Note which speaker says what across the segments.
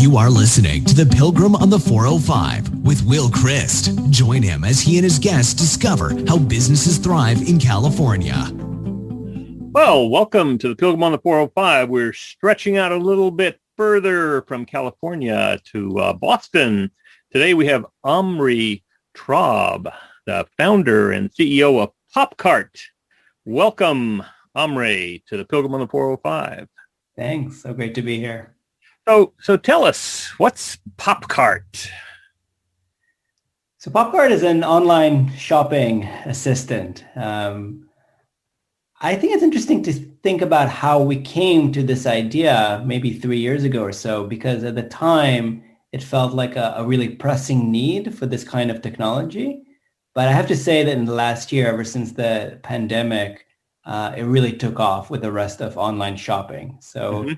Speaker 1: You are listening to The Pilgrim on the 405 with Will Christ. Join him as he and his guests discover how businesses thrive in California.
Speaker 2: Well, welcome to The Pilgrim on the 405. We're stretching out a little bit further from California to Boston. Today we have Omri Traub, the founder and CEO of Popcart. Welcome, Omri, to The Pilgrim on the 405.
Speaker 3: Thanks. So great to be here.
Speaker 2: So tell us, what's Popcart?
Speaker 3: So Popcart is an online shopping assistant. I think it's interesting to think about how we came to this idea maybe 3 years ago or so, because at the time it felt like a really pressing need for this kind of technology. But I have to say that in the last year, ever since the pandemic, it really took off with the rest of online shopping. So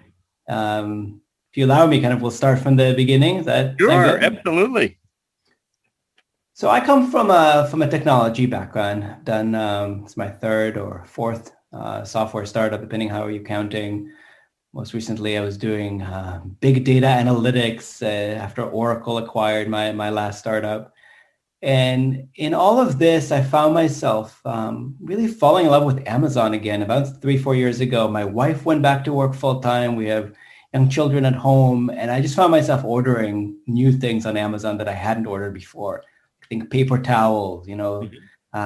Speaker 3: if you allow me, we'll start from the beginning. Is that
Speaker 2: Sure, absolutely.
Speaker 3: So I come from a technology background. I've done it's my third or fourth software startup, depending how you're counting. Most recently, I was doing big data analytics after Oracle acquired my last startup. And in all of this, I found myself really falling in love with Amazon again. About 3-4 years ago, my wife went back to work full time. We have young children at home, and I just found myself ordering new things on Amazon that I hadn't ordered before. I think paper towels,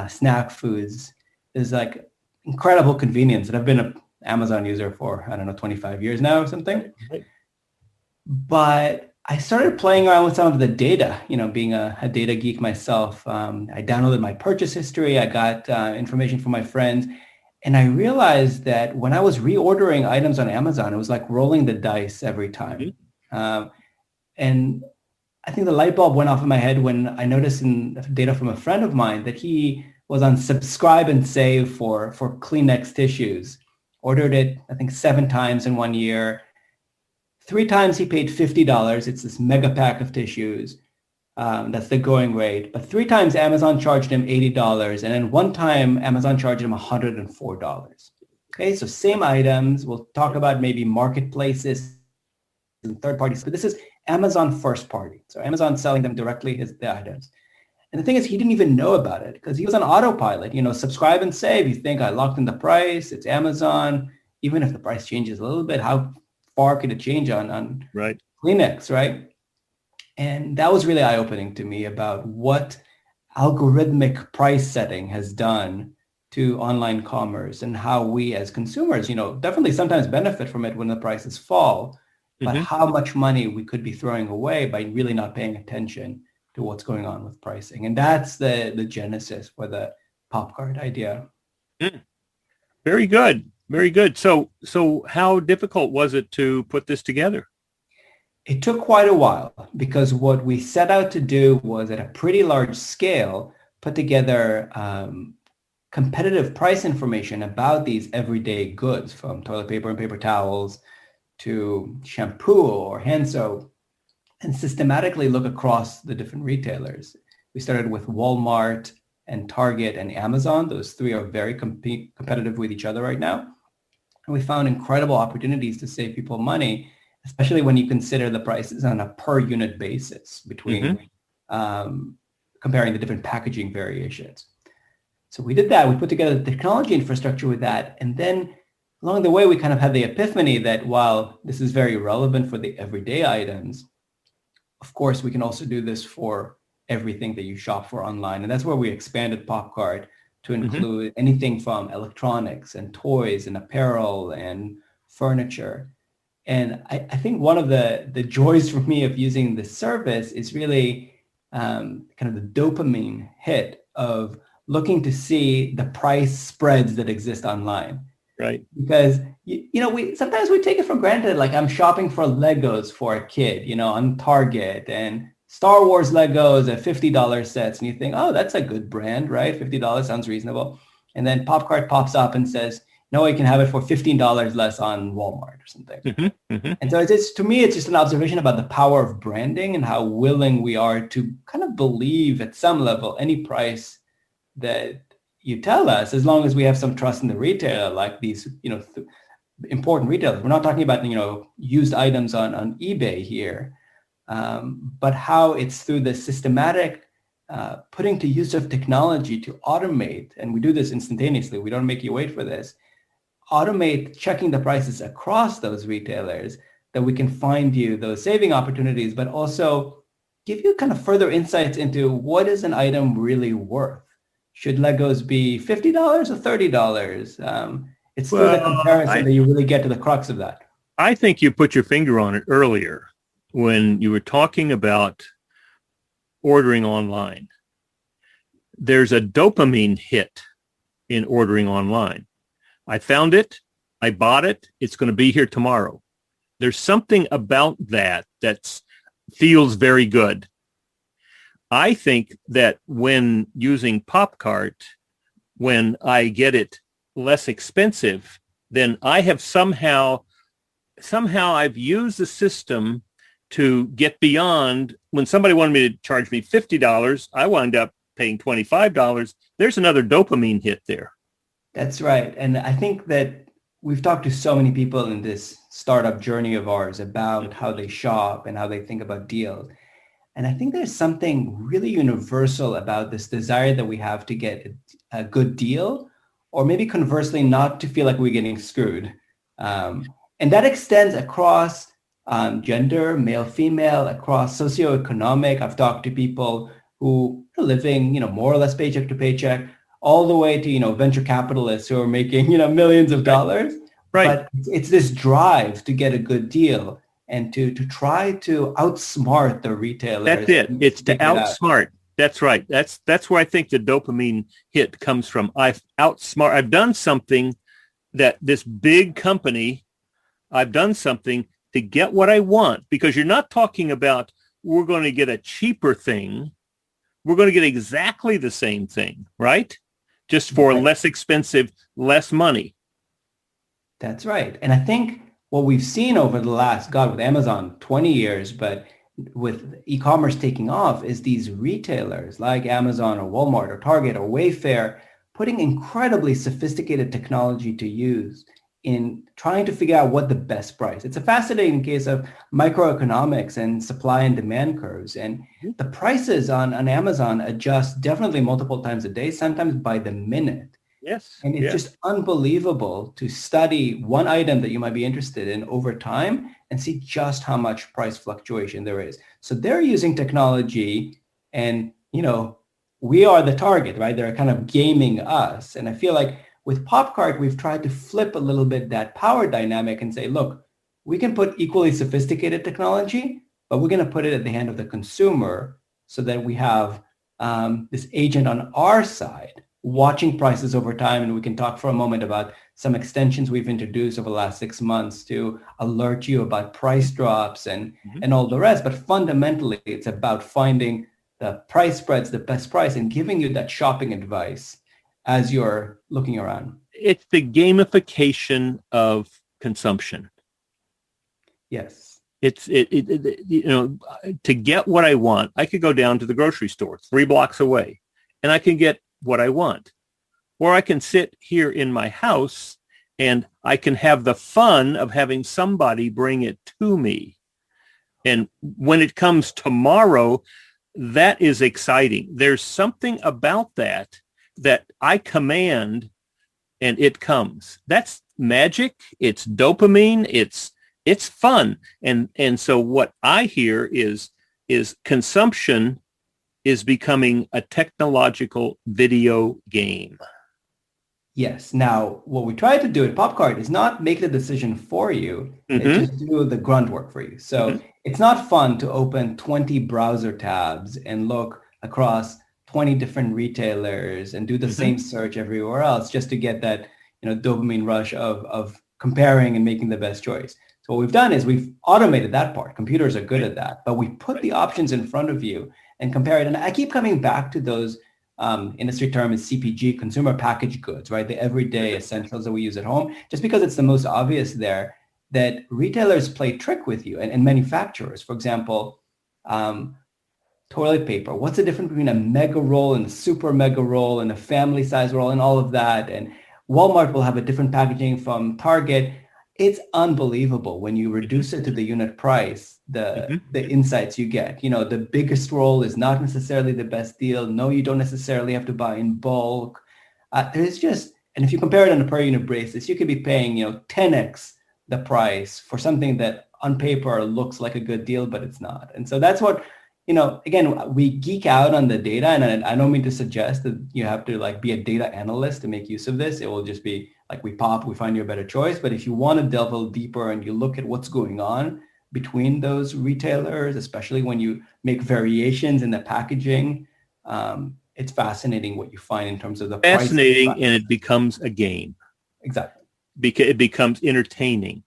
Speaker 3: snack foods. There's like incredible convenience. And I've been an Amazon user for, 25 years now or something.
Speaker 2: Right.
Speaker 3: But I started playing around with some of the data, being a data geek myself. I downloaded my purchase history. I got information from my friends. And I realized that when I was reordering items on Amazon, it was like rolling the dice every time. And I think the light bulb went off in my head when I noticed in data from a friend of mine that he was on subscribe and save for Kleenex tissues. Ordered it, I think 7 times in 1 year. 3 times he paid $50. It's this mega pack of tissues. That's the going rate. But 3 times Amazon charged him $80. And then 1 time Amazon charged him $104. Okay, so same items. We'll talk about maybe marketplaces and third parties. But this is Amazon first party. So Amazon selling them directly the items. And the thing is, he didn't even know about it because he was on autopilot. Subscribe and save. You think I locked in the price. It's Amazon. Even if the price changes a little bit, how far could it change on
Speaker 2: right.
Speaker 3: Kleenex, right? And that was really eye-opening to me about what algorithmic price setting has done to online commerce and how we as consumers, definitely sometimes benefit from it when the prices fall, but how much money we could be throwing away by really not paying attention to what's going on with pricing. And that's the genesis for the Popcart idea.
Speaker 2: Very good. Very good. So how difficult was it to put this together?
Speaker 3: It took quite a while because what we set out to do was at a pretty large scale, put together competitive price information about these everyday goods, from toilet paper and paper towels to shampoo or hand soap, and systematically look across the different retailers. We started with Walmart and Target and Amazon. Those 3 are very competitive with each other right now. And we found incredible opportunities to save people money, especially when you consider the prices on a per unit basis between comparing the different packaging variations. So we did that. We put together the technology infrastructure with that. And then along the way, we kind of had the epiphany that while this is very relevant for the everyday items, of course, we can also do this for everything that you shop for online. And that's where we expanded Popcart to include anything from electronics and toys and apparel and furniture. And I think one of the joys for me of using this service is really kind of the dopamine hit of looking to see the price spreads that exist online.
Speaker 2: Right.
Speaker 3: Because, we sometimes we take it for granted. Like I'm shopping for Legos for a kid, on Target, and Star Wars Legos at $50 sets. And you think, oh, that's a good brand, right? $50 sounds reasonable. And then Popcart pops up and says, no, you can have it for $15 less on Walmart or something. And so to me, it's just an observation about the power of branding and how willing we are to kind of believe at some level any price that you tell us, as long as we have some trust in the retailer, like these, important retailers. We're not talking about, used items on eBay here. but how it's through the systematic putting to use of technology to automate, and we do this instantaneously, we don't make you wait for this, automate checking the prices across those retailers, that we can find you those saving opportunities, but also give you kind of further insights into what is an item really worth. Should Legos be $50 or $30? It's through the comparison that you really get to the crux of that.
Speaker 2: I think you put your finger on it earlier when you were talking about ordering online. There's a dopamine hit in ordering online. I found it. I bought it. It's going to be here tomorrow. There's something about that feels very good. I think that when using Popcart, when I get it less expensive, then I have somehow I've used the system to get beyond. When somebody wanted me to charge me $50, I wound up paying $25. There's another dopamine hit there.
Speaker 3: That's right. And I think that we've talked to so many people in this startup journey of ours about how they shop and how they think about deals. And I think there's something really universal about this desire that we have to get a good deal, or maybe conversely, not to feel like we're getting screwed. And that extends across gender, male, female, across socioeconomic. I've talked to people who are living, more or less paycheck to paycheck, all the way to, venture capitalists who are making, millions of dollars.
Speaker 2: Right.
Speaker 3: But it's this drive to get a good deal and to try to outsmart the retailers.
Speaker 2: That's it. It's to outsmart. That's right. That's where I think the dopamine hit comes from. I've done something that this big company, I've done something to get what I want, because you're not talking about we're going to get a cheaper thing. We're going to get exactly the same thing, right? Just for less expensive, less money.
Speaker 3: That's right. And I think what we've seen over the last, with Amazon, 20 years, but with e-commerce taking off, is these retailers like Amazon or Walmart or Target or Wayfair putting incredibly sophisticated technology to use in trying to figure out what the best price. It's a fascinating case of microeconomics and supply and demand curves. And the prices on Amazon adjust definitely multiple times a day, sometimes by the minute.
Speaker 2: Yes.
Speaker 3: And it's just unbelievable to study one item that you might be interested in over time and see just how much price fluctuation there is. So they're using technology and, we are the target, right? They're kind of gaming us. And I feel like with Popcart, we've tried to flip a little bit that power dynamic and say, look, we can put equally sophisticated technology, but we're going to put it at the hand of the consumer so that we have this agent on our side watching prices over time. And we can talk for a moment about some extensions we've introduced over the last 6 months to alert you about price drops and all the rest. But fundamentally, it's about finding the price spreads, the best price, and giving you that shopping advice as you're looking around.
Speaker 2: It's the gamification of consumption.
Speaker 3: Yes.
Speaker 2: It's to get what I want, I could go down to the grocery store 3 blocks away and I can get what I want. Or I can sit here in my house and I can have the fun of having somebody bring it to me. And when it comes tomorrow, that is exciting. There's something about that I command and it comes. That's magic. It's dopamine. It's fun. And so what I hear is consumption is becoming a technological video game.
Speaker 3: Yes. Now, what we try to do at Popcart is not make the decision for you. It's just do the grunt work for you. So it's not fun to open 20 browser tabs and look across 20 different retailers and do the same search everywhere else just to get that, dopamine rush of comparing and making the best choice. So what we've done is we've automated that part. Computers are good at that, but we put the options in front of you and compare it. And I keep coming back to those industry term is CPG, consumer packaged goods, right? The everyday essentials that we use at home, just because it's the most obvious there, that retailers play trick with you and manufacturers. For example, toilet paper. What's the difference between a mega roll and a super mega roll and a family size roll and all of that? And Walmart will have a different packaging from Target. It's unbelievable when you reduce it to the unit price, the insights you get. The biggest roll is not necessarily the best deal. No, you don't necessarily have to buy in bulk. And if you compare it on a per unit basis, you could be paying, 10x the price for something that on paper looks like a good deal, but it's not. And so that's what, again, we geek out on the data, and I don't mean to suggest that you have to be a data analyst to make use of this. It will just be we find you a better choice. But if you want to delve a little deeper and you look at what's going on between those retailers, especially when you make variations in the packaging, it's fascinating what you find in terms of the
Speaker 2: fascinating, price. And it becomes a game.
Speaker 3: Exactly.
Speaker 2: It becomes entertaining.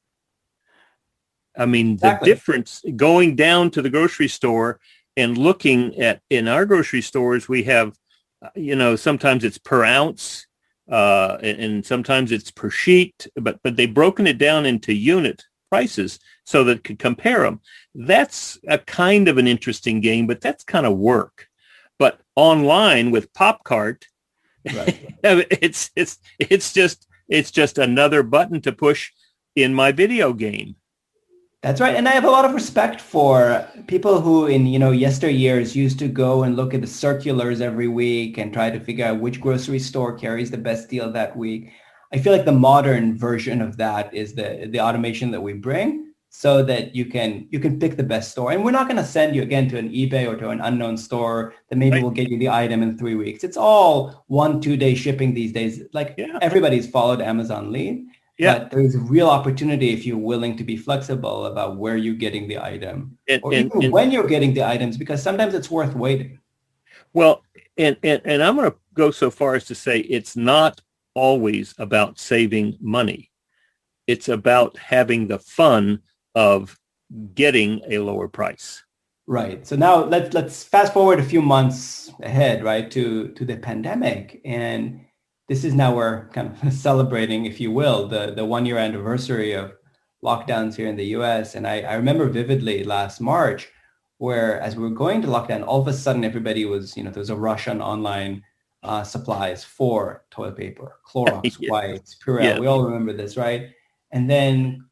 Speaker 2: I mean, exactly. The difference going down to the grocery store and looking at, in our grocery stores, we have, sometimes it's per ounce, and sometimes it's per sheet, but they've broken it down into unit prices so that it could compare them. That's a kind of an interesting game, but that's kind of work. But online with Popcart, right. it's just another button to push in my video game.
Speaker 3: That's right. And I have a lot of respect for people who in, yesteryears used to go and look at the circulars every week and try to figure out which grocery store carries the best deal that week. I feel like the modern version of that is the automation that we bring so that you can pick the best store. And we're not going to send you again to an eBay or to an unknown store that maybe will get you the item in 3 weeks. It's all 1-2 day shipping these days. Everybody's followed Amazon Lead. Yeah. But there's a real opportunity if you're willing to be flexible about where you're getting the item or when you're getting the items, because sometimes it's worth waiting.
Speaker 2: Well, and I'm going to go so far as to say it's not always about saving money. It's about having the fun of getting a lower price.
Speaker 3: Right. So now let's fast forward a few months ahead, right, to the pandemic. And this is now we're kind of celebrating, if you will, the 1 year anniversary of lockdowns here in the US. And I remember vividly last March, where as we were going to lockdown, all of a sudden everybody was, there was a rush on online supplies for toilet paper, Clorox, wipes, Purell. Yeah. We all remember this, right? And then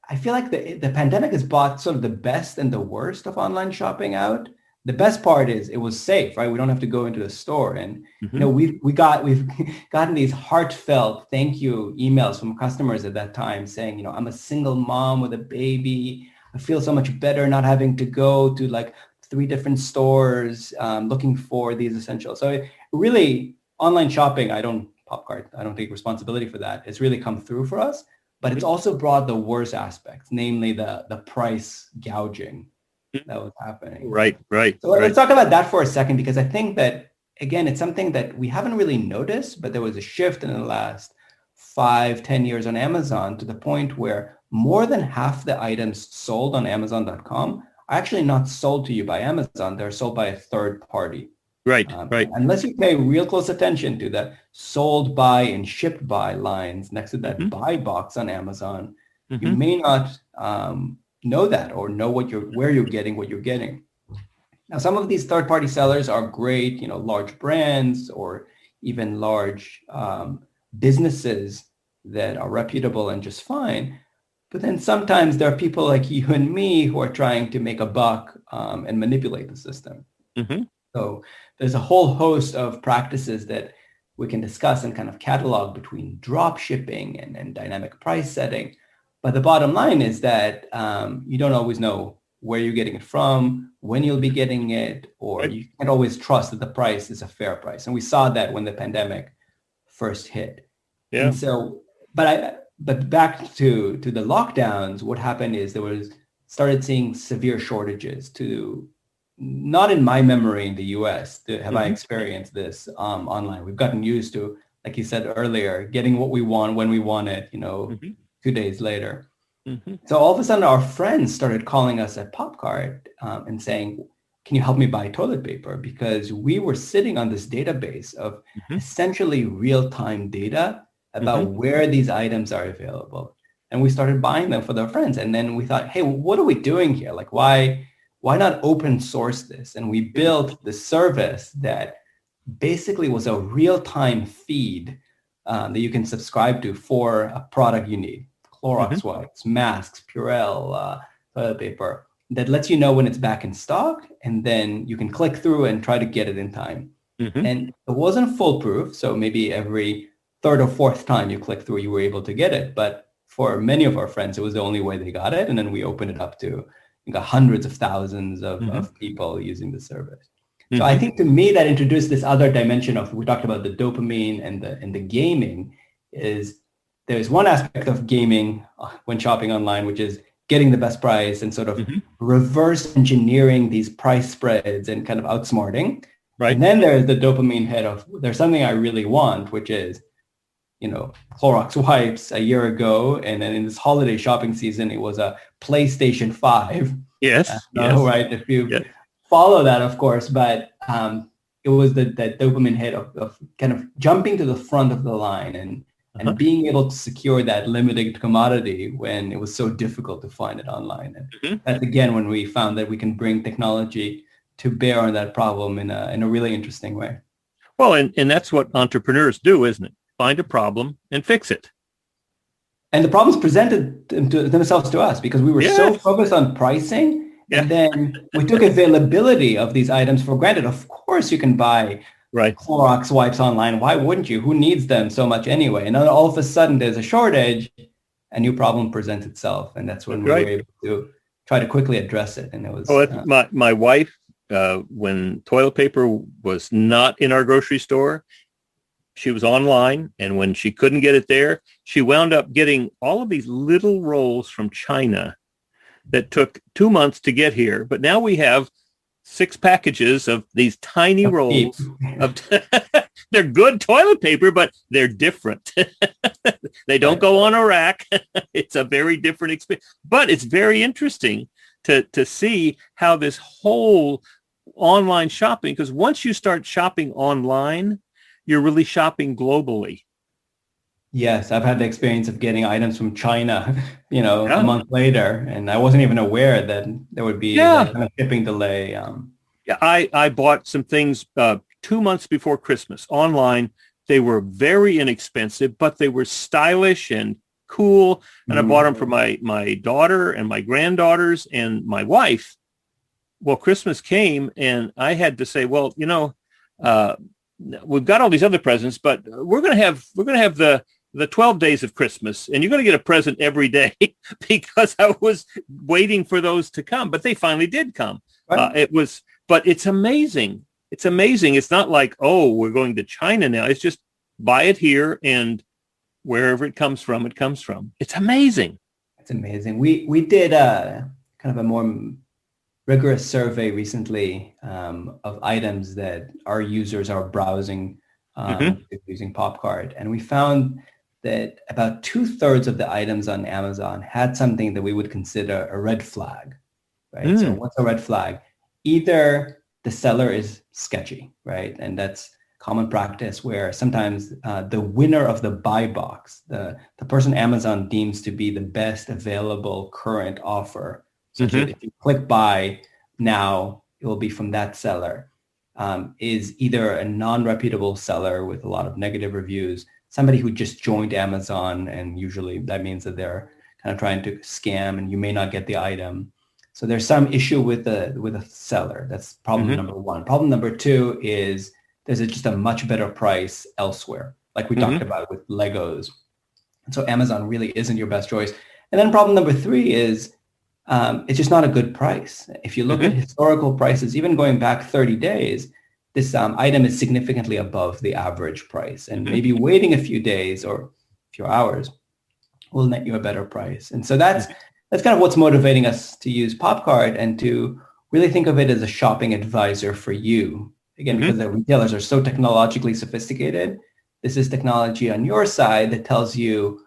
Speaker 3: I feel like the pandemic has brought sort of the best and the worst of online shopping out. The best part is it was safe, right? We don't have to go into a store. And, we've gotten these heartfelt thank you emails from customers at that time saying, I'm a single mom with a baby. I feel so much better not having to go to 3 different stores looking for these essentials. So really online shopping, Popcart, I don't take responsibility for that. It's really come through for us, but it's also brought the worst aspects, namely the price gouging that was happening.
Speaker 2: Right.
Speaker 3: So let's talk about that for a second, because I think that, again, it's something that we haven't really noticed, but there was a shift in the last 5-10 years on Amazon to the point where more than half the items sold on Amazon.com are actually not sold to you by Amazon. They're sold by a third party.
Speaker 2: Right.
Speaker 3: Unless you pay real close attention to the sold by and shipped by lines next to that buy box on Amazon, you may not know that or know where you're getting what you're getting. Now, some of these third-party sellers are great, large brands or even large businesses that are reputable and just fine. But then sometimes there are people like you and me who are trying to make a buck and manipulate the system. So there's a whole host of practices that we can discuss and kind of catalog between drop shipping and dynamic price setting. But the bottom line is that you don't always know where you're getting it from, when you'll be getting it, or you can't always trust that the price is a fair price. And we saw that when the pandemic first hit. Yeah. And so, but back to the lockdowns, what happened is started seeing severe shortages not in my memory in the US have I experienced this online. We've gotten used to, like you said earlier, getting what we want when we want it, 2 days later. So all of a sudden our friends started calling us at Popcart and saying, can you help me buy toilet paper? Because we were sitting on this database of essentially real-time data about where these items are available. And we started buying them for their friends. And then we thought, hey, what are we doing here? Why not open source this? And we built the service that basically was a real-time feed that you can subscribe to for a product you need. Clorox wipes, masks, Purell, toilet paper, that lets you know when it's back in stock, and then you can click through and try to get it in time. And it wasn't foolproof, so maybe every third or fourth time you click through, you were able to get it. But for many of our friends, it was the only way they got it. And then we opened it up to hundreds of thousands of people using the service. So I think to me that introduced this other dimension of, we talked about the dopamine and the gaming, is there's one aspect of gaming when shopping online, which is getting the best price and sort of reverse engineering these price spreads and kind of outsmarting. Right. And then there's the dopamine hit of, there's something I really want, which is, Clorox wipes a year ago. And then in this holiday shopping season, it was a PlayStation 5.
Speaker 2: Yes.
Speaker 3: Right. If you follow that, of course, but it was that dopamine hit of kind of jumping to the front of the line and being able to secure that limited commodity when it was so difficult to find it online. And that's, again, when we found that we can bring technology to bear on that problem in a really interesting way.
Speaker 2: Well, and that's what entrepreneurs do, isn't it? Find a problem and fix it.
Speaker 3: And the problems presented themselves to us because we were so focused on pricing. And then we took availability of these items for granted. Of course, you can buy Clorox wipes online. Why wouldn't you? Who needs them so much anyway? And then all of a sudden, there's a shortage, a new problem presents itself. And that's when we were able to try to quickly address it. And it was...
Speaker 2: my wife, when toilet paper was not in our grocery store, she was online. And when she couldn't get it there, she wound up getting all of these little rolls from China that took 2 months to get here. But now we have 6 packages of these tiny rolls of they're good toilet paper, but they're different. They don't go on a rack. It's a very different experience. But it's very interesting to see how this whole online shopping, because once you start shopping online, you're really shopping globally.
Speaker 3: Yes, I've had the experience of getting items from China, a month later, and I wasn't even aware that there would be that kind of shipping delay.
Speaker 2: I bought some things 2 months before Christmas online. They were very inexpensive, but they were stylish and cool. And I bought them for my daughter and my granddaughters and my wife. Well, Christmas came and I had to say, well, we've got all these other presents, but we're going to have the 12 days of Christmas, and you're going to get a present every day because I was waiting for those to come, but they finally did come. Right. But it's amazing. It's amazing. It's not like, we're going to China now. It's just buy it here, and wherever it comes from, it comes from. It's amazing.
Speaker 3: It's amazing. We did kind of a more rigorous survey recently of items that our users are browsing using Popcart, and we found that about 2/3 of the items on Amazon had something that we would consider a red flag, right? So what's a red flag? Either the seller is sketchy, right? And that's common practice where sometimes the winner of the buy box, the person Amazon deems to be the best available current offer, so if you click buy now, it will be from that seller, is either a non-reputable seller with a lot of negative reviews, somebody who just joined Amazon, and usually that means that they're kind of trying to scam and you may not get the item. So there's some issue with a seller. That's problem number one. Problem number two is there's just a much better price elsewhere, like we talked about with Legos. And so Amazon really isn't your best choice. And then problem number three is it's just not a good price. If you look at historical prices, even going back 30 days, this item is significantly above the average price, and maybe waiting a few days or a few hours will net you a better price. And so that's kind of what's motivating us to use Popcart and to really think of it as a shopping advisor for you. Again, because the retailers are so technologically sophisticated, this is technology on your side that tells you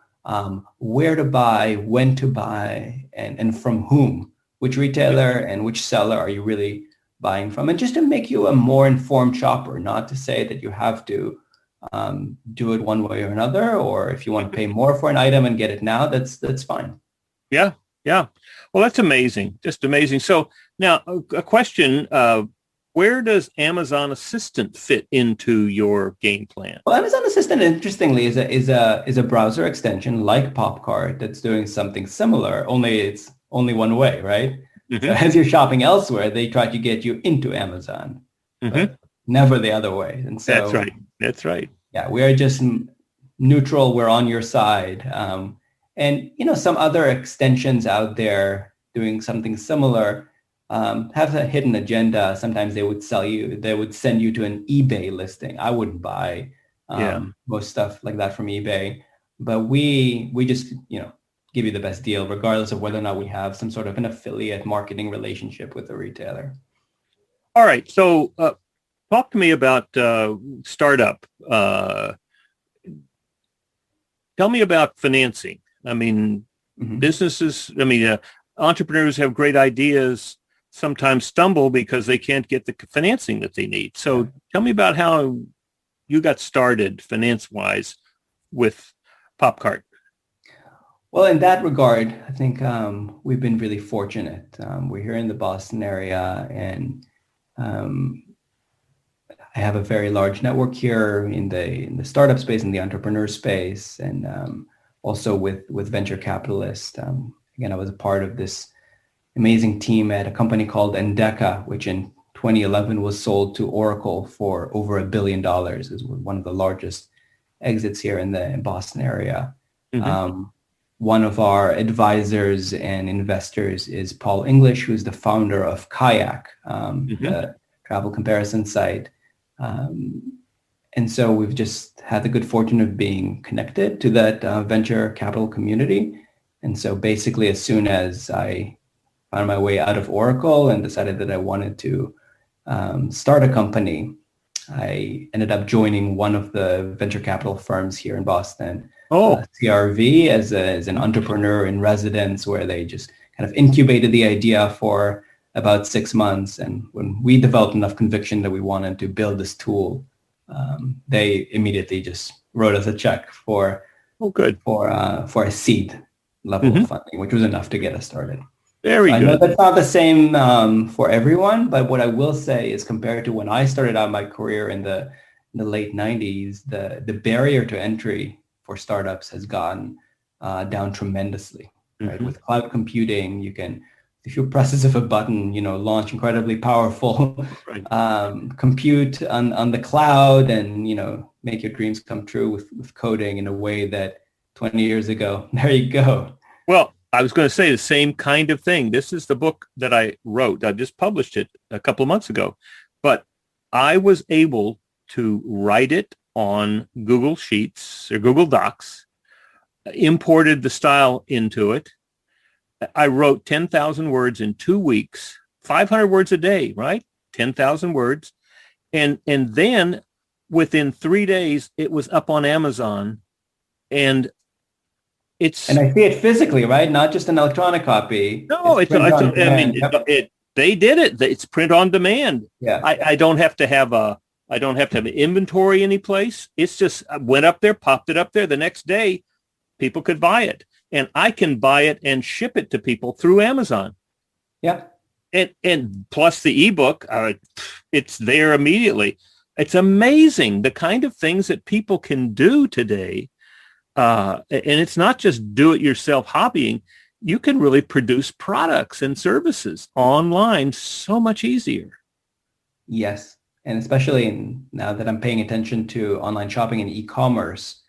Speaker 3: where to buy, when to buy, and from whom, which retailer and which seller are you really buying from, and just to make you a more informed shopper, not to say that you have to do it one way or another, or if you want to pay more for an item and get it now, that's fine. Yeah.
Speaker 2: Well, that's amazing. Just amazing. So now a question, Where does Amazon Assistant fit into your game plan?
Speaker 3: Well, Amazon Assistant, interestingly, is a browser extension like Popcart that's doing something similar. Only it's only one way, right? So as you're shopping elsewhere, they try to get you into Amazon, but never the other way. And so
Speaker 2: That's right. That's right.
Speaker 3: Yeah, we are just neutral. We're on your side. And some other extensions out there doing something similar have a hidden agenda. Sometimes they would send you to an eBay listing. I wouldn't buy most stuff like that from eBay, but we just give you the best deal, regardless of whether or not we have some sort of an affiliate marketing relationship with the retailer.
Speaker 2: All right. So talk to me about startup. Tell me about financing. I mean, businesses, entrepreneurs have great ideas, sometimes stumble because they can't get the financing that they need. So tell me about how you got started finance-wise with Popcart.
Speaker 3: Well, in that regard, I think we've been really fortunate. We're here in the Boston area, and I have a very large network here in the startup space, in the entrepreneur space, and also with venture capitalists. Again, I was a part of this amazing team at a company called Endeca, which in 2011 was sold to Oracle for over $1 billion. It was one of the largest exits here in the Boston area. One of our advisors and investors is Paul English, who's the founder of Kayak, the travel comparison site. And so we've just had the good fortune of being connected to that venture capital community. And so basically, as soon as I found my way out of Oracle and decided that I wanted to start a company, I ended up joining one of the venture capital firms here in Boston, CRV, as an entrepreneur in residence, where they just kind of incubated the idea for about 6 months. And when we developed enough conviction that we wanted to build this tool, they immediately just wrote us a check for a seed level of funding, which was enough to get us started.
Speaker 2: Very good.
Speaker 3: I know that's not the same for everyone, but what I will say is, compared to when I started out my career in the late 90s, the barrier to entry for startups has gone down tremendously. Right? With cloud computing, you can, if you presses of a button, launch incredibly powerful compute on the cloud, and make your dreams come true with coding in a way that 20 years ago, there you go.
Speaker 2: Well, I was going to say the same kind of thing. This is the book that I wrote. I just published it a couple of months ago, but I was able to write it on Google Sheets or Google Docs, imported the style into it. I wrote 10,000 words in 2 weeks, 500 words a day, right? 10,000 words. And then within 3 days, it was up on Amazon. And I
Speaker 3: see it physically, right? Not just an electronic copy.
Speaker 2: No, they did it. It's print on demand.
Speaker 3: Yeah.
Speaker 2: I don't have to have an inventory any place. It's just, I went up there, popped it up there. The next day, people could buy it. And I can buy it and ship it to people through Amazon.
Speaker 3: Yeah.
Speaker 2: And plus the ebook, it's there immediately. It's amazing the kind of things that people can do today. And it's not just do-it-yourself hobbying. You can really produce products and services online so much easier.
Speaker 3: Yes. And especially now that I'm paying attention to online shopping and e-commerce,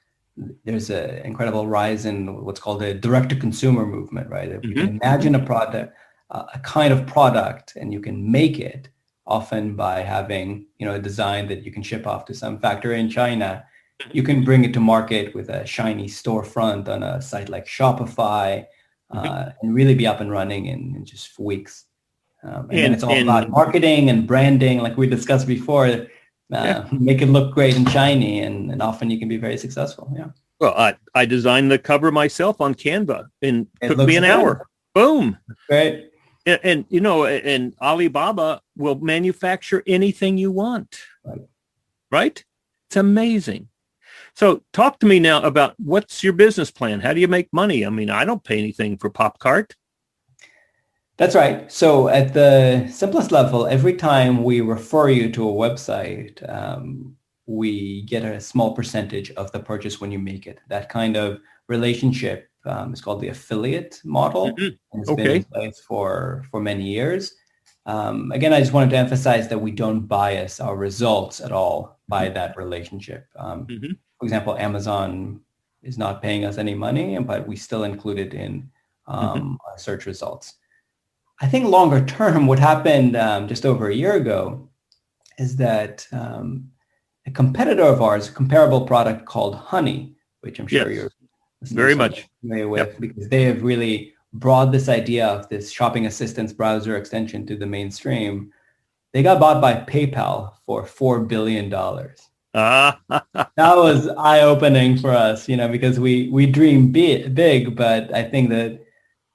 Speaker 3: there's an incredible rise in what's called a direct-to-consumer movement, right? If you can imagine a product, a kind of product, and you can make it, often by having a design that you can ship off to some factory in China, you can bring it to market with a shiny storefront on a site like Shopify, and really be up and running in just weeks. And it's all about marketing and branding, like we discussed before. Make it look great and shiny, and often you can be very successful. Yeah.
Speaker 2: Well, I designed the cover myself on Canva, and it took me an hour. Boom.
Speaker 3: Great.
Speaker 2: And Alibaba will manufacture anything you want. Right? It's amazing. So talk to me now about what's your business plan? How do you make money? I mean, I don't pay anything for Popcart.
Speaker 3: That's right. So at the simplest level, every time we refer you to a website, we get a small percentage of the purchase when you make it. That kind of relationship is called the affiliate model,
Speaker 2: Mhm.
Speaker 3: and it's been in
Speaker 2: Okay.
Speaker 3: place for many years. Again, I just wanted to emphasize that we don't bias our results at all by that relationship.
Speaker 2: Mhm.
Speaker 3: For example, Amazon is not paying us any money, but we still include it in
Speaker 2: Mhm.
Speaker 3: our search results. I think longer term, what happened just over a year ago is that a competitor of ours, a comparable product called Honey, which I'm sure
Speaker 2: Yes,
Speaker 3: your
Speaker 2: very
Speaker 3: listeners are
Speaker 2: much.
Speaker 3: familiar
Speaker 2: Yep.
Speaker 3: with, because they have really brought this idea of this shopping assistance browser extension to the mainstream. They got bought by PayPal for $4 billion.
Speaker 2: Ah,
Speaker 3: That was eye-opening for us, because we dream big, but I think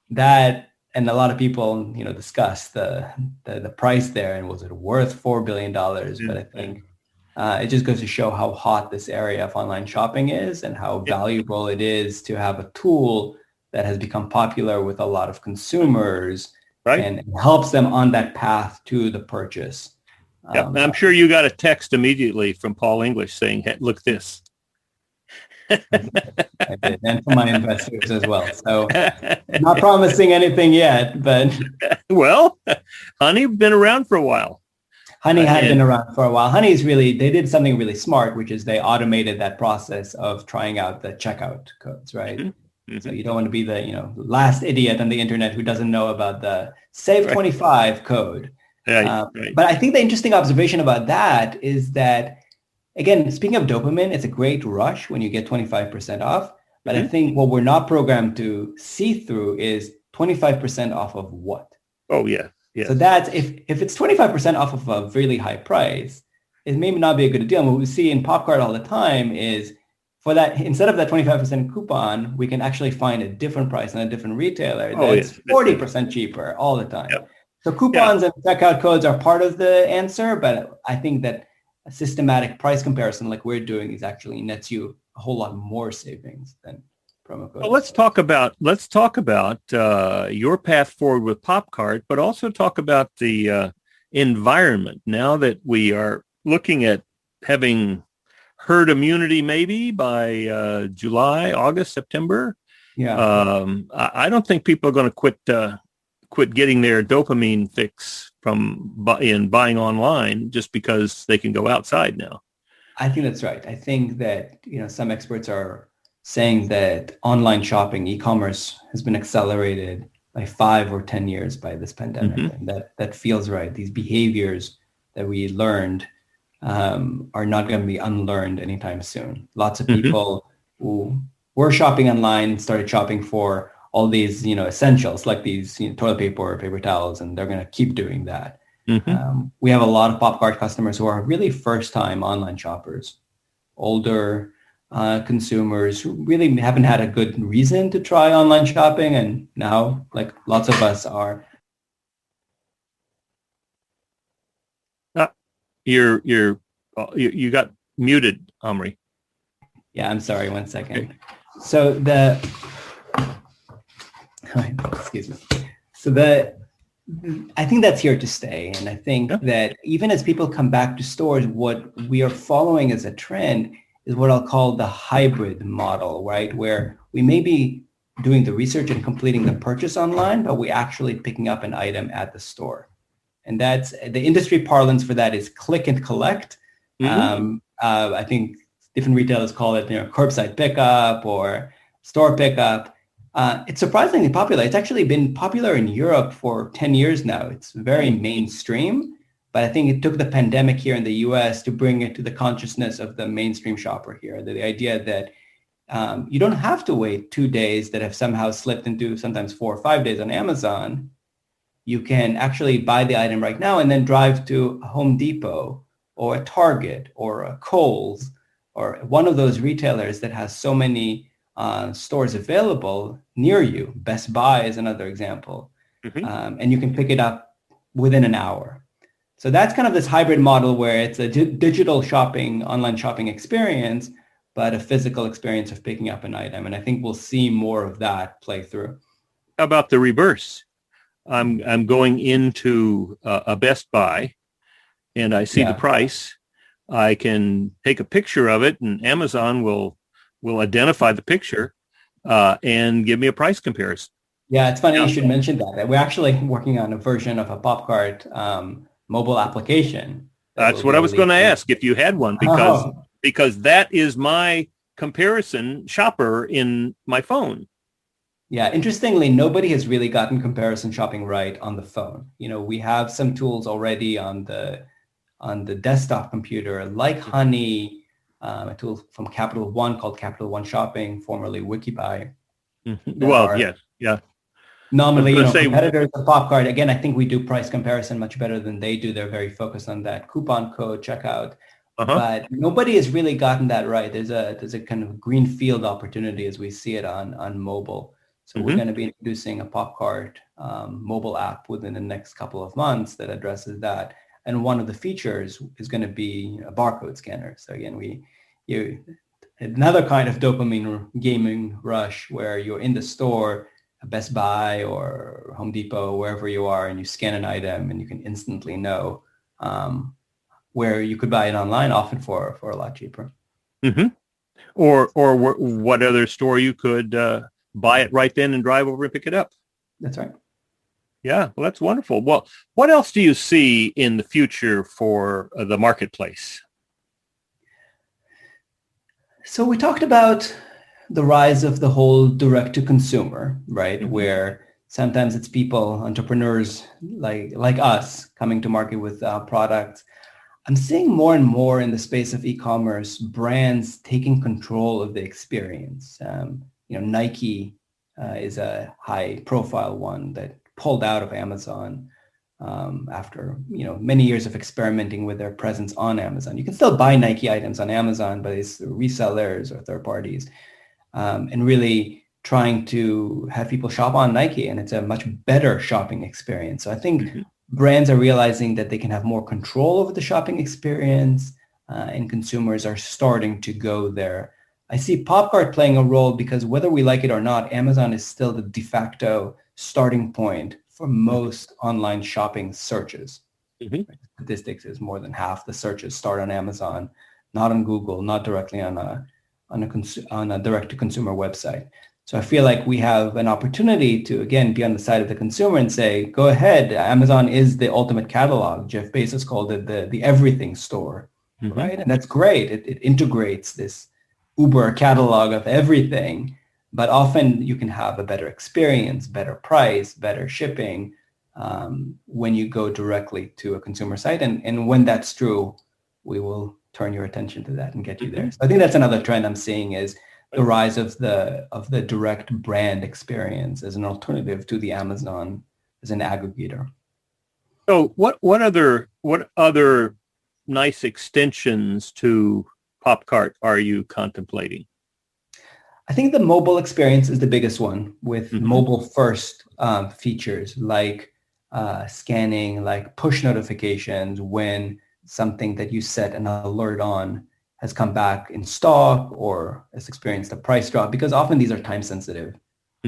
Speaker 3: that and a lot of people, discuss the price there and was it worth $4 billion? But I
Speaker 2: yeah.
Speaker 3: think it just goes to show how hot this area of online shopping is and how
Speaker 2: Yeah.
Speaker 3: valuable it is to have a tool that has become popular with a lot of consumers
Speaker 2: Right.
Speaker 3: and helps them on that path to the purchase.
Speaker 2: Yep. And I'm sure you got a text immediately from Paul English saying, "Hey, look this."
Speaker 3: I did, and for my investors as well. So not promising anything yet, but
Speaker 2: Well, Honey been around for a while.
Speaker 3: Honey had
Speaker 2: And
Speaker 3: been around for a while. They did something really smart, which is they automated that process of trying out the checkout codes, right?
Speaker 2: Mhm.
Speaker 3: So
Speaker 2: Mhm.
Speaker 3: you don't want to be the, last idiot on the internet who doesn't know about the Save
Speaker 2: Right.
Speaker 3: 25 code.
Speaker 2: Right. Right.
Speaker 3: But I think the interesting observation about that is that, again, speaking of dopamine, it's a great rush when you get 25% off. But I
Speaker 2: Mhm.
Speaker 3: think what we're not programmed to see through is 25% off of what?
Speaker 2: Oh, yeah.
Speaker 3: So
Speaker 2: Yes.
Speaker 3: that's if it's 25% off of a really high price, it may not be a good deal. And what we see in Popcart all the time is for that, instead of that 25% coupon, we can actually find a different price on a different retailer
Speaker 2: Oh,
Speaker 3: that's
Speaker 2: yes.
Speaker 3: 40% cheaper all the time.
Speaker 2: Yep.
Speaker 3: So
Speaker 2: Yeah.
Speaker 3: coupons and checkout codes are part of the answer, but I think that a systematic price comparison like we're doing is actually nets you a whole lot more savings than promo
Speaker 2: Well,
Speaker 3: codes.
Speaker 2: let's talk about your path forward with Popcart, but also talk about the environment. Now that we are looking at having herd immunity, maybe by July, August, September,
Speaker 3: Yeah.
Speaker 2: I don't think people are going to quit getting their dopamine fix from buying online just because they can go outside now.
Speaker 3: I think that's right. I think that, some experts are saying that online shopping, e-commerce has been accelerated by 5 or 10 years by this pandemic.
Speaker 2: Mm-hmm.
Speaker 3: And that feels right. These behaviors that we learned are not going to be unlearned anytime soon. Lots of
Speaker 2: Mm-hmm.
Speaker 3: people who were shopping online started shopping for all these, essentials like these toilet paper or paper towels, and they're going to keep doing that.
Speaker 2: Mm-hmm.
Speaker 3: We have a lot of Popcart customers who are really first-time online shoppers, older consumers who really haven't had a good reason to try online shopping, and now, like lots of us are.
Speaker 2: You got muted, Omri.
Speaker 3: Yeah, I'm sorry. 1 second.
Speaker 2: Okay.
Speaker 3: So excuse me. I think that's here to stay. And I think
Speaker 2: Yeah.
Speaker 3: that even as people come back to stores, what we are following as a trend is what I'll call the hybrid model, right? Where we may be doing the research and completing the purchase online, but we actually picking up an item at the store. And that's the industry parlance for that is click and collect.
Speaker 2: Mm-hmm.
Speaker 3: I think different retailers call it, curbside pickup or store pickup. It's surprisingly popular. It's actually been popular in Europe for 10 years now. It's very mainstream, but I think it took the pandemic here in the US to bring it to the consciousness of the mainstream shopper here. The idea that you don't have to wait 2 days that have somehow slipped into sometimes 4 or 5 days on Amazon. You can actually buy the item right now and then drive to a Home Depot or a Target or a Kohl's or one of those retailers that has so many stores available near you. Best Buy is another example.
Speaker 2: Mm-hmm.
Speaker 3: And you can pick it up within an hour. So that's kind of this hybrid model where it's a digital shopping, online shopping experience, but a physical experience of picking up an item. And I think we'll see more of that play through.
Speaker 2: How about the reverse? I'm going into a Best Buy and I see the price, I can take a picture of it, and Amazon will identify the picture and give me a price comparison.
Speaker 3: Yeah, it's funny you should mention that. We're actually working on a version of a Popcart mobile application.
Speaker 2: That's what I was going to ask, if you had one, because that is my comparison shopper in my phone.
Speaker 3: Yeah, interestingly, nobody has really gotten comparison shopping right on the phone. We have some tools already on the desktop computer, like Honey, a tool from Capital One called Capital One Shopping, formerly Wikibuy.
Speaker 2: Well, yes, yeah.
Speaker 3: Nominally, competitors of Popcart. Again, I think we do price comparison much better than they do. They're very focused on that coupon code checkout. But nobody has really gotten that right. There's a kind of green field opportunity as we see it on mobile. So we're going to be introducing a Popcart mobile app within the next couple of months that addresses that. And one of the features is going to be a barcode scanner. So again, another kind of dopamine gaming rush where you're in the store, Best Buy or Home Depot, wherever you are, and you scan an item and you can instantly know where you could buy it online, often for a lot cheaper.
Speaker 2: Or what other store you could buy it right then and drive over and pick it up.
Speaker 3: That's right.
Speaker 2: Yeah, well, that's wonderful. Well, what else do you see in the future for the marketplace?
Speaker 3: So we talked about the rise of the whole direct to consumer, right? Where sometimes it's people, entrepreneurs like us coming to market with products. I'm seeing more and more in the space of e-commerce, brands taking control of the experience. Nike is a high profile one that pulled out of Amazon after many years of experimenting with their presence on Amazon. You can still buy Nike items on Amazon, but it's resellers or third parties, and really trying to have people shop on Nike, and it's a much better shopping experience. So I think brands are realizing that they can have more control over the shopping experience, and consumers are starting to go there. I see Popcart playing a role because whether we like it or not, Amazon is still the de facto starting point for most online shopping searches. Statistics is more than half the searches start on Amazon, not on Google, not directly on a direct-to-consumer website. So I feel like we have an opportunity to, again, be on the side of the consumer and say, go ahead, Amazon is the ultimate catalog. Jeff Bezos called it the everything store, right? And that's great. It integrates this Uber catalog of everything, but often you can have a better experience, better price, better shipping when you go directly to a consumer site. And when that's true, we will turn your attention to that and get you there. So I think that's another trend I'm seeing is the rise of the direct brand experience as an alternative to the Amazon as an aggregator.
Speaker 2: So what other nice extensions to Popcart are you contemplating?
Speaker 3: I think the mobile experience is the biggest one, with mobile first features like scanning, like push notifications when something that you set an alert on has come back in stock or has experienced a price drop, because often these are time sensitive,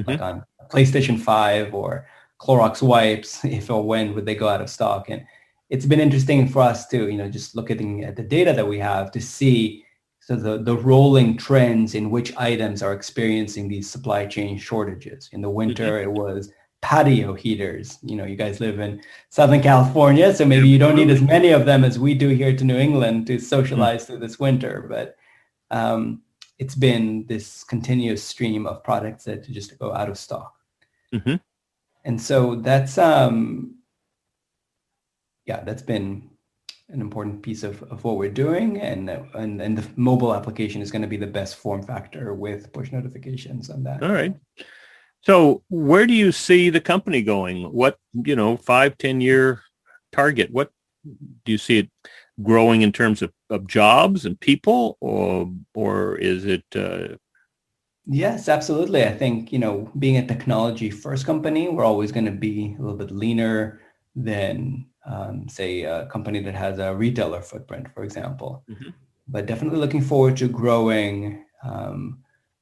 Speaker 3: like on PlayStation 5 or Clorox wipes, if or when would they go out of stock. And it's been interesting for us to, just looking at the data that we have to see the rolling trends in which items are experiencing these supply chain shortages. In the winter, it was patio heaters. You guys live in Southern California, so maybe you don't need as many of them as we do here to New England to socialize through this winter. But it's been this continuous stream of products that just go out of stock. And so that's been an important piece of what we're doing, and the mobile application is going to be the best form factor with push notifications on that.
Speaker 2: All right. So where do you see the company going? What, 5-10 year target? What do you see it growing in terms of jobs and people, or is it?
Speaker 3: Yes, absolutely. I think, being a technology first company, we're always going to be a little bit leaner than say a company that has a retailer footprint, for example. But definitely looking forward to growing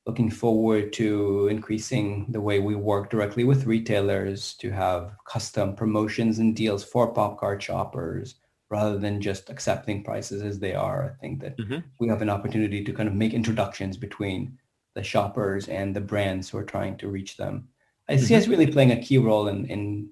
Speaker 3: looking forward to increasing the way we work directly with retailers to have custom promotions and deals for Popcart shoppers rather than just accepting prices as they are. I think that we have an opportunity to kind of make introductions between the shoppers and the brands who are trying to reach them. I see us really playing a key role in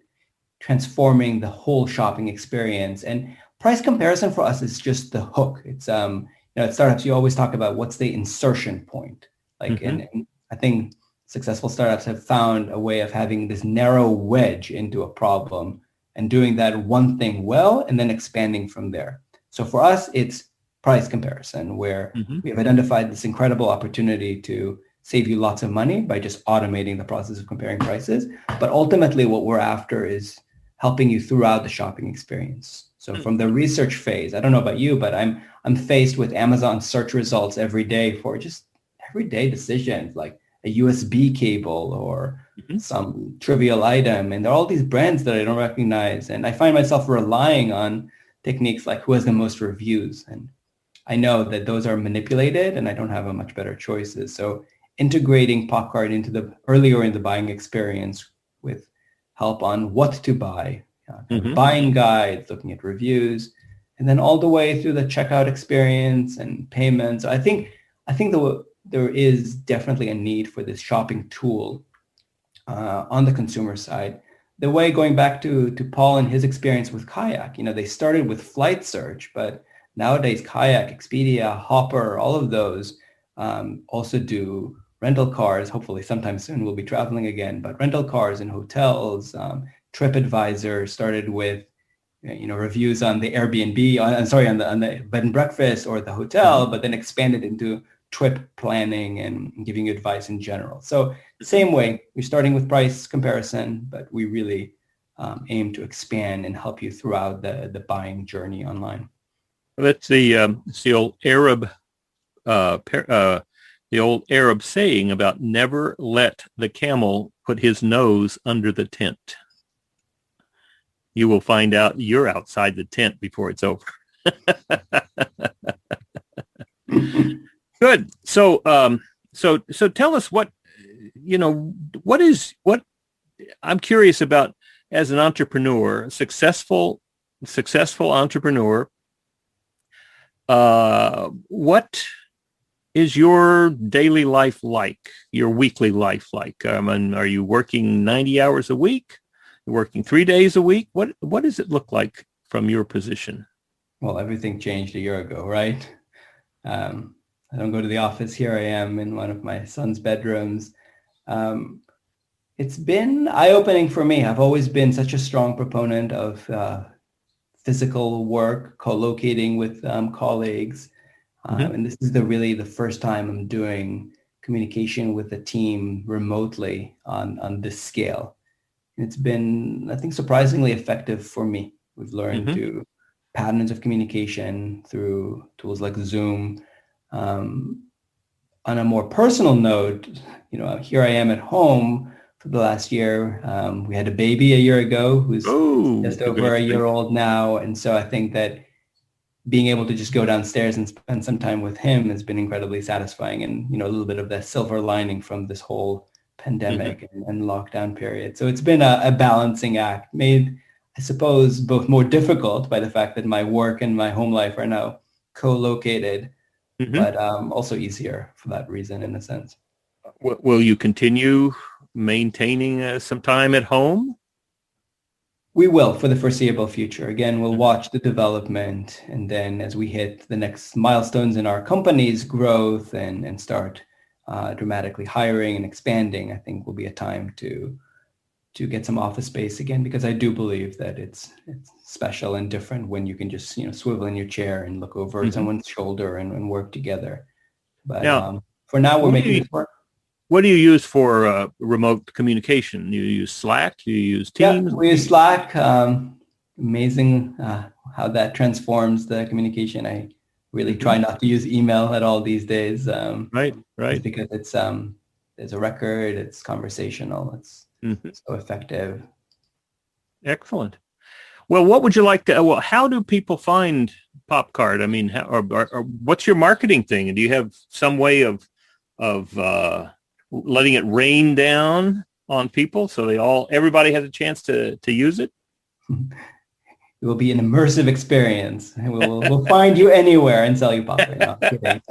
Speaker 3: transforming the whole shopping experience. And price comparison for us is just the hook. It's at startups, you always talk about what's the insertion point. And I think successful startups have found a way of having this narrow wedge into a problem and doing that one thing well and then expanding from there. So for us, it's price comparison, where we have identified this incredible opportunity to save you lots of money by just automating the process of comparing prices. But ultimately, what we're after is helping you throughout the shopping experience. So from the research phase, I don't know about you, but I'm faced with Amazon search results every day for just everyday decisions like a USB cable or some trivial item. And there are all these brands that I don't recognize. And I find myself relying on techniques like who has the most reviews. And I know that those are manipulated and I don't have a much better choices. So integrating Popcart into the earlier in the buying experience with help on what to buy, buying guides, looking at reviews, and then all the way through the checkout experience and payments. I think there is definitely a need for this shopping tool on the consumer side. The way, going back to Paul and his experience with Kayak, they started with flight search, but nowadays Kayak, Expedia, Hopper, all of those also do rental cars. Hopefully sometime soon we'll be traveling again, but rental cars and hotels. TripAdvisor started with reviews on the Airbnb, on the bed and breakfast or the hotel, but then expanded into trip planning and giving you advice in general. So same way, we're starting with price comparison, but we really aim to expand and help you throughout the buying journey online.
Speaker 2: That's the old Arab saying about never let the camel put his nose under the tent. You will find out you're outside the tent before it's over. Good. So tell us what I'm curious about as an entrepreneur, successful entrepreneur. What is your daily life like? Your weekly life like? Are you working 90 hours a week? You're working 3 days a week? What does it look like from your position?
Speaker 3: Well, everything changed a year ago, right? I don't go to the office. Here I am in one of my son's bedrooms. It's been eye-opening for me. I've always been such a strong proponent of physical work, co-locating with colleagues. And this is the first time I'm doing communication with a team remotely on this scale. And it's been, I think, surprisingly effective for me. We've learned to patterns of communication through tools like Zoom. On a more personal note, here I am at home for the last year. We had a baby a year ago who's just over a year old now. And so I think that being able to just go downstairs and spend some time with him has been incredibly satisfying and, a little bit of the silver lining from this whole pandemic and lockdown period. So it's been a balancing act, made, I suppose, both more difficult by the fact that my work and my home life are now co-located, but also easier for that reason, in a sense.
Speaker 2: Will you continue maintaining some time at home?
Speaker 3: We will for the foreseeable future. Again, we'll watch the development, and then as we hit the next milestones in our company's growth and start dramatically hiring and expanding, I think will be a time to get some office space again, because I do believe that it's special and different when you can just swivel in your chair and look over someone's shoulder and work together. But now, for now, we're making this work.
Speaker 2: What do you use for remote communication? Do you use Slack? Do you use Teams?
Speaker 3: Yeah, we use Slack. Amazing how that transforms the communication. I really try not to use email at all these days.
Speaker 2: Right.
Speaker 3: Because it's there's a record. It's conversational. It's so effective.
Speaker 2: Excellent. Well, what would you like to? How do people find Popcart? I mean, or what's your marketing thing? And do you have some way of letting it rain down on people so everybody has a chance to use it?
Speaker 3: It will be an immersive experience. We'll find you anywhere and sell you popcorn. No, kidding.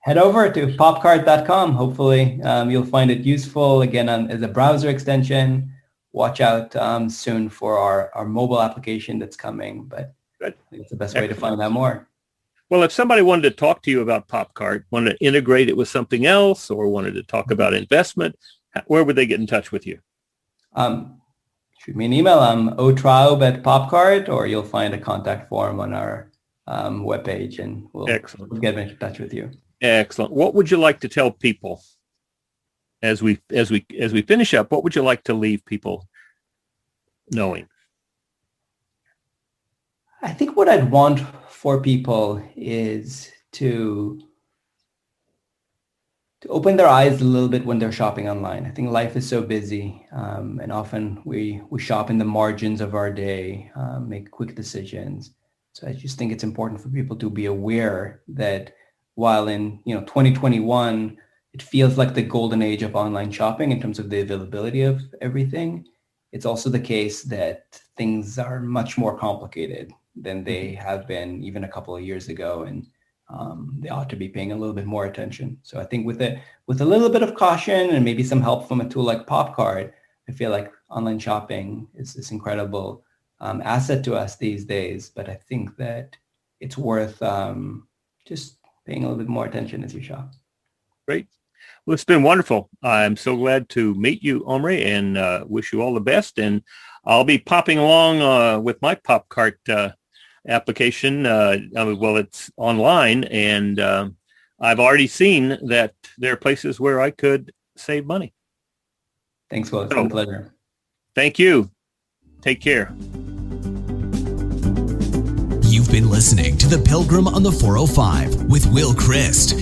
Speaker 3: Head over to popcart.com. Hopefully you'll find it useful. Again, as a browser extension. Watch out soon for our mobile application that's coming. But
Speaker 2: Good.
Speaker 3: I think it's the best way to find out more.
Speaker 2: Well, if somebody wanted to talk to you about Popcart, wanted to integrate it with something else, or wanted to talk about investment, where would they get in touch with you?
Speaker 3: Shoot me an email. I'm Traub@Popcart, or you'll find a contact form on our webpage, and we'll get in touch with you.
Speaker 2: Excellent. What would you like to tell people as we finish up? What would you like to leave people knowing?
Speaker 3: I think what I'd want for people is to open their eyes a little bit when they're shopping online. I think life is so busy, and often we shop in the margins of our day, make quick decisions. So I just think it's important for people to be aware that while in 2021, it feels like the golden age of online shopping in terms of the availability of everything, it's also the case that things are much more complicated than they have been even a couple of years ago, and they ought to be paying a little bit more attention. So I think with a little bit of caution and maybe some help from a tool like Popcart, I feel like online shopping is this incredible asset to us these days. But I think that it's worth just paying a little bit more attention as you shop.
Speaker 2: Great. Well, it's been wonderful. I'm so glad to meet you, Omri, and wish you all the best. And I'll be popping along with my Popcart application. It's online, and I've already seen that there are places where I could save money.
Speaker 3: Thanks, Will. It's been a pleasure.
Speaker 2: Thank you. Take care.
Speaker 1: You've been listening to The Pilgrim on the 405 with Will Christ.